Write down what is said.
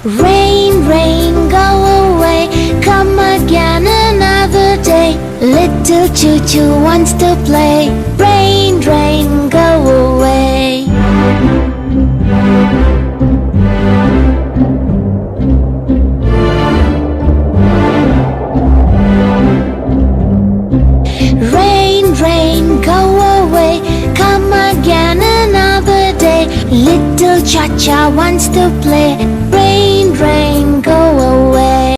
Rain, rain, go away, come again another day. Little Chu-Chu wants to play. Rain, rain, go away. Rain, rain, go away, come again another day. Little Cha-Cha wants to play.